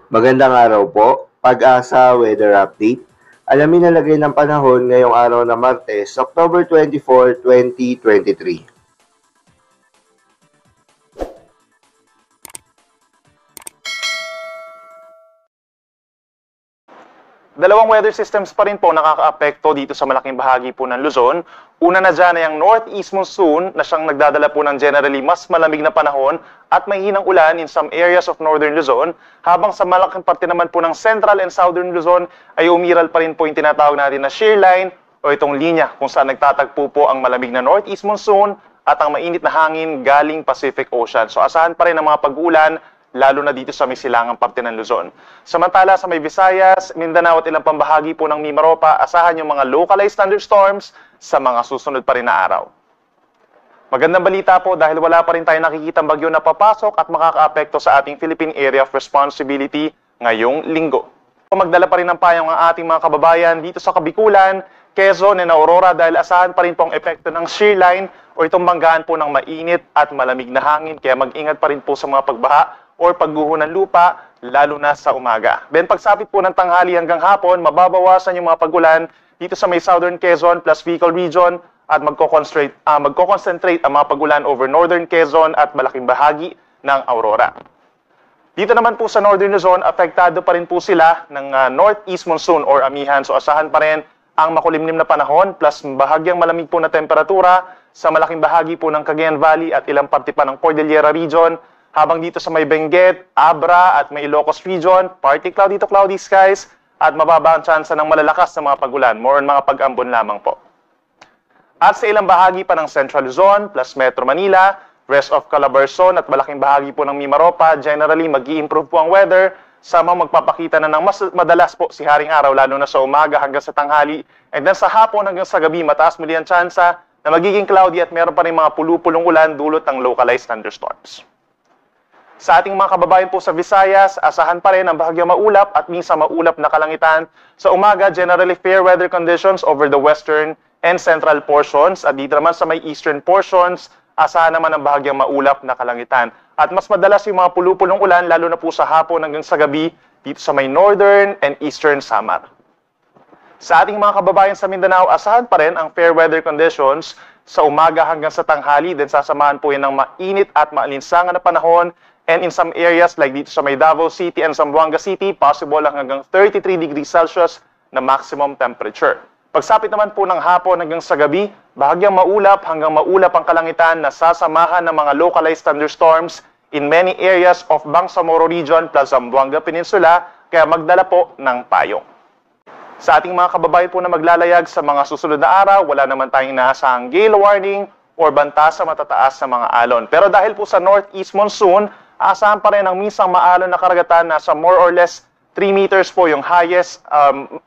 Magandang araw po, Pag-asa Weather Update. Alamin ang lagay ng panahon ngayong araw na Martes, October 24, 2023. Dalawang weather systems pa rin po nakakaapekto dito sa malaking bahagi po ng Luzon. Una na dyan ay ang northeast monsoon na siyang nagdadala po ng generally mas malamig na panahon at may hinang ulan in some areas of northern Luzon, habang sa malaking parte naman po ng central and southern Luzon ay umiral pa rin po yung tinatawag natin na shear line o itong linya kung saan nagtatagpo po ang malamig na northeast monsoon at ang mainit na hangin galing Pacific Ocean. So asahan pa rin ang mga pag-ulan lalo na dito sa may silangang parte ng Luzon. Samantala sa may Visayas, Mindanao at ilang pambahagi po ng Mimaropa, asahan yung mga localized thunderstorms sa mga susunod pa rin na araw. Magandang balita po dahil wala pa rin tayo nakikitang bagyo na papasok at makakaapekto sa ating Philippine Area of Responsibility ngayong linggo. Magdala pa rin ng payong ang ating mga kababayan dito sa Kabikulan, Quezon and Aurora dahil asahan pa rin po ang epekto ng shear line o itong banggaan po ng mainit at malamig na hangin, kaya mag-ingat pa rin po sa mga pagbaha or pagguho ng lupa, lalo na sa umaga. Then pagsapit po ng tanghali hanggang hapon, mababawasan yung mga pagulan dito sa may Southern Quezon plus Bicol region at magko-concentrate ang mga pagulan over Northern Quezon at malaking bahagi ng Aurora. Dito naman po sa Northern Luzon, apektado pa rin po sila ng northeast monsoon or amihan. So asahan pa rin ang makulimlim na panahon plus bahagyang malamig po na temperatura sa malaking bahagi po ng Cagayan Valley at ilang parte pa ng Cordillera region. Habang dito sa may Benguet, Abra at may Ilocos region, partly cloudy to cloudy skies at mababa ang tsansa ng malalakas na mga pagulan, more on mga pag-ambon lamang po. At sa ilang bahagi pa ng Central Luzon plus Metro Manila, rest of Calabarzon at malaking bahagi po ng Mimaropa, generally mag-i-improve po ang weather, sama magpapakita na ng mas madalas po si Haring Araw lalo na sa umaga hanggang sa tanghali, and then sa hapon hanggang sa gabi mataas muli ang tsansa na magiging cloudy at meron pa rin mga pulupulong ulan dulot ng localized thunderstorms. Sa ating mga kababayan po sa Visayas, asahan pa rin ang bahagyang maulap at minsan maulap na kalangitan. Sa umaga, generally fair weather conditions over the western and central portions. At dito naman sa may eastern portions, asahan naman ang bahagyang maulap na kalangitan. At mas madalas yung mga pulupulong ulan, lalo na po sa hapon hanggang sa gabi, dito sa may northern and eastern Samar. Sa ating mga kababayan sa Mindanao, asahan pa rin ang fair weather conditions sa umaga hanggang sa tanghali. Then sasamahan po yan ng mainit at maalinsangan na panahon. And in some areas like dito sa may Davao City and Zamboanga City, possible lang hanggang 33 degrees Celsius na maximum temperature. Pagsapit naman po ng hapon hanggang sa gabi, bahagyang maulap hanggang maulap ang kalangitan na sasamahan ng mga localized thunderstorms in many areas of Bangsamoro region plus Zamboanga Peninsula, kaya magdala po ng payong. Sa ating mga kababayan po na maglalayag sa mga susunod na araw, wala naman tayong inaasahang gale warning or banta sa matataas na mga alon. Pero dahil po sa northeast monsoon, asahan pa rin ang minsang maalon na karagatan na sa more or less 3 meters po yung highest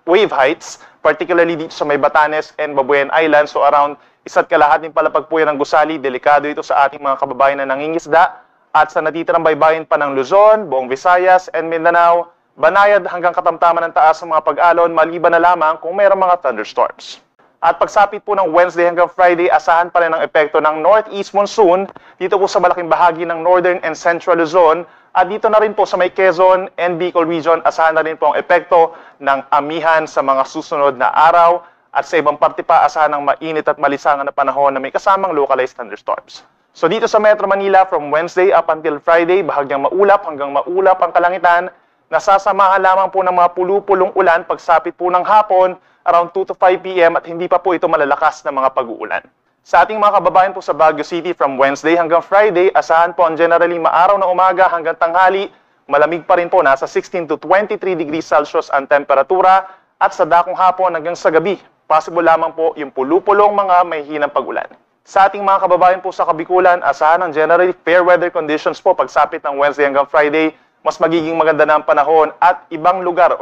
wave heights, particularly dito sa may Batanes and Babuyan Island. So around 1.5 palapag po yan ng gusali. Delikado ito sa ating mga kababayan na nangingisda. At sa natitirang baybayin pa ng Luzon, buong Visayas and Mindanao, banayad hanggang katamtaman ng taas ng mga pag-alon, maliban na lamang kung mayroong mga thunderstorms. At pagsapit po ng Wednesday hanggang Friday, asahan pa rin ang epekto ng northeast monsoon dito po sa malaking bahagi ng northern and central Luzon. At dito na rin po sa may Quezon and Bicol region, asahan na rin po ang epekto ng amihan sa mga susunod na araw. At sa ibang parte pa, asahan ng mainit at malisangan na panahon na may kasamang localized thunderstorms. So dito sa Metro Manila, from Wednesday up until Friday, bahagyang maulap hanggang maulap ang kalangitan. Nasasamahan lamang po ng mga pulupulong ulan pagsapit po ng hapon, around 2 to 5 p.m. at hindi pa po ito malalakas na mga pag-uulan. Sa ating mga kababayan po sa Baguio City, from Wednesday hanggang Friday, asahan po ang generally maaraw na umaga hanggang tanghali, malamig pa rin po, nasa 16 to 23 degrees Celsius ang temperatura, at sa dakong hapon hanggang sa gabi, possible lamang po yung pulupulong mga may hinang pag-ulan. Sa ating mga kababayan po sa Kabikulan, asahan ang generally fair weather conditions po pagsapit ng Wednesday hanggang Friday, mas magiging maganda na ang panahon at ibang lugar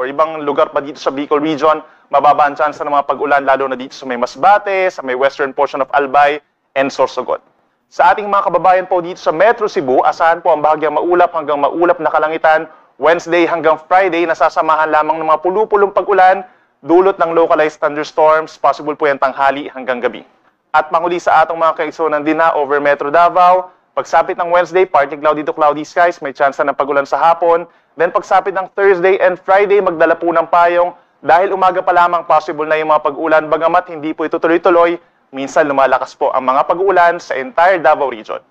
pa dito sa Bicol region, mababa ang tsansa ng mga pag-ulan lalo na dito sa may Masbate, sa may western portion of Albay and Sorsogon. Sa ating mga kababayan po dito sa Metro Cebu, asahan po ang bahagyang maulap hanggang maulap na kalangitan. Wednesday hanggang Friday, nasasamahan lamang ng mga pulupulong pag-ulan, dulot ng localized thunderstorms, possible po yan tanghali hanggang gabi. At panguli sa atong mga kaigsunan din na over Metro Davao, Pagsapit ng Wednesday, partly cloudy to cloudy skies, may chance na ng pag-ulan sa hapon. Then pagsapit ng Thursday and Friday, magdala po ng payong dahil umaga pa lamang possible na yung mga pag-ulan, bagamat hindi po ito tuloy-tuloy, minsan lumalakas po ang mga pag-ulan sa entire Davao region.